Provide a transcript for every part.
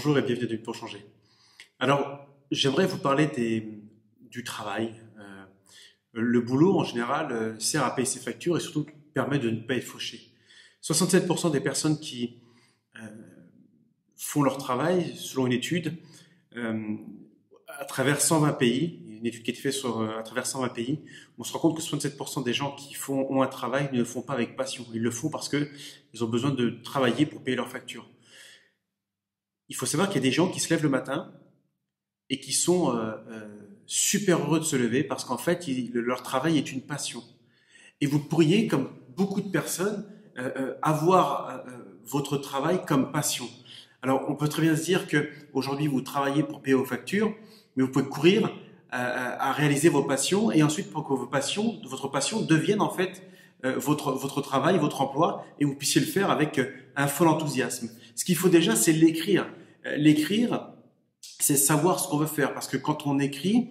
Bonjour et bienvenue à D'une pour changer. Alors, j'aimerais vous parler du travail. Le boulot, en général, sert à payer ses factures et surtout permet de ne pas être fauché. 67% des personnes qui euh, font leur travail, selon une étude, euh, à travers 120 pays, une étude qui a été faite à travers 120 pays, on se rend compte que 67% des gens qui ont un travail ne le font pas avec passion. Ils le font parce qu'ils ont besoin de travailler pour payer leurs factures. Il faut savoir qu'il y a des gens qui se lèvent le matin et qui sont super heureux de se lever parce qu'en fait, leur travail est une passion. Et vous pourriez, comme beaucoup de personnes, avoir votre travail comme passion. Alors, on peut très bien se dire que aujourd'hui vous travaillez pour payer vos factures, mais vous pouvez courir à réaliser vos passions et ensuite pour que votre passion devienne en fait votre travail, votre emploi, et vous puissiez le faire avec un fol enthousiasme. Ce qu'il faut déjà, c'est l'écrire. L'écrire, c'est savoir ce qu'on veut faire, parce que quand on écrit,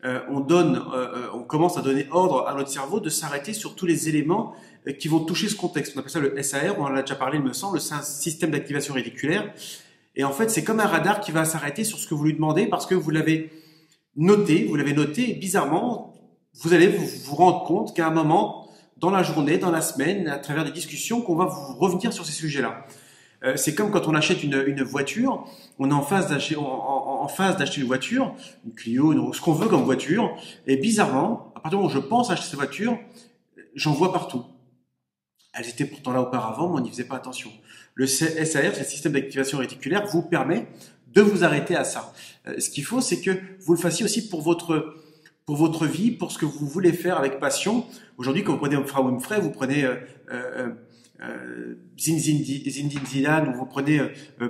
on commence à donner ordre à notre cerveau de s'arrêter sur tous les éléments qui vont toucher ce contexte. On appelle ça le SAR, on en a déjà parlé, il me semble, c'est un système d'activation réticulaire. Et en fait, c'est comme un radar qui va s'arrêter sur ce que vous lui demandez parce que vous l'avez noté, et bizarrement, vous allez vous rendre compte qu'à un moment, dans la journée, dans la semaine, à travers des discussions, qu'on va vous revenir sur ces sujets-là. C'est comme quand on achète une voiture, on est en phase d'acheter une voiture, une Clio, ce qu'on veut comme voiture, et bizarrement, à partir du moment où je pense acheter cette voiture, j'en vois partout. Elles étaient pourtant là auparavant, mais on n'y faisait pas attention. Le SAR, c'est le système d'activation réticulaire, vous permet de vous arrêter à ça. Ce qu'il faut, c'est que vous le fassiez aussi pour votre vie, pour ce que vous voulez faire avec passion. Aujourd'hui, quand vous prenez Oprah Winfrey, vous prenez Zinedine Zidane, ou vous prenez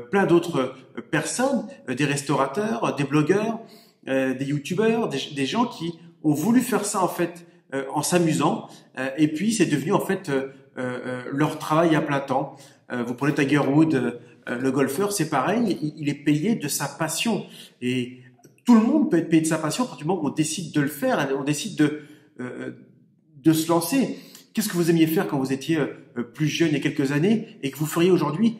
plein d'autres personnes, des restaurateurs, des blogueurs, des youtubeurs, des gens qui ont voulu faire ça en fait en s'amusant, et puis c'est devenu en fait leur travail à plein temps. Vous prenez Tiger Woods, le golfeur, c'est pareil, il est payé de sa passion, et tout le monde peut être payé de sa passion à partir du moment où on décide de le faire, on décide de se lancer. Qu'est-ce que vous aimiez faire quand vous étiez plus jeune il y a quelques années et que vous feriez aujourd'hui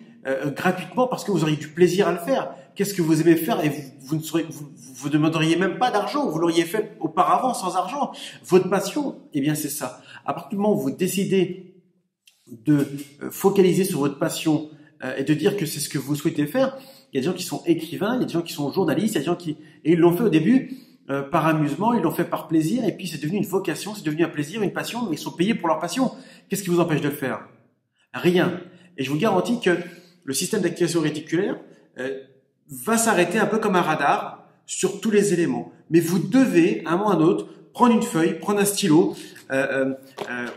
gratuitement parce que vous auriez du plaisir à le faire? Qu'est-ce que vous aimez faire et vous ne demanderiez même pas d'argent, vous l'auriez fait auparavant sans argent. Votre passion, eh bien c'est ça. À partir du moment où vous décidez de focaliser sur votre passion et de dire que c'est ce que vous souhaitez faire, il y a des gens qui sont écrivains, il y a des gens qui sont journalistes, il y a des gens qui... Et ils l'ont fait au début par amusement, ils l'ont fait par plaisir, et puis c'est devenu une vocation, c'est devenu un plaisir, une passion, mais ils sont payés pour leur passion. Qu'est-ce qui vous empêche de le faire? Rien. Et je vous garantis que le système d'activation réticulaire va s'arrêter un peu comme un radar sur tous les éléments. Mais vous devez, à un moment ou à un autre, prendre une feuille, prendre un stylo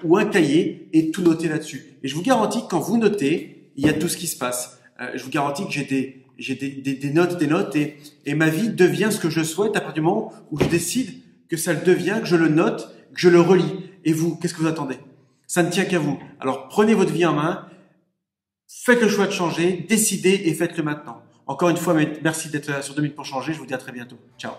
ou un cahier et tout noter là-dessus. Et je vous garantis que quand vous notez, il y a tout ce qui se passe. Je vous garantis que j'ai des notes et ma vie devient ce que je souhaite à partir du moment où je décide que ça le devient, que je le note, que je le relis. Et vous, qu'est-ce que vous attendez? Ça ne tient qu'à vous. Alors prenez votre vie en main, faites le choix de changer, décidez et faites-le maintenant. Encore une fois, merci d'être sur 2 minutes pour changer. Je vous dis à très bientôt. Ciao.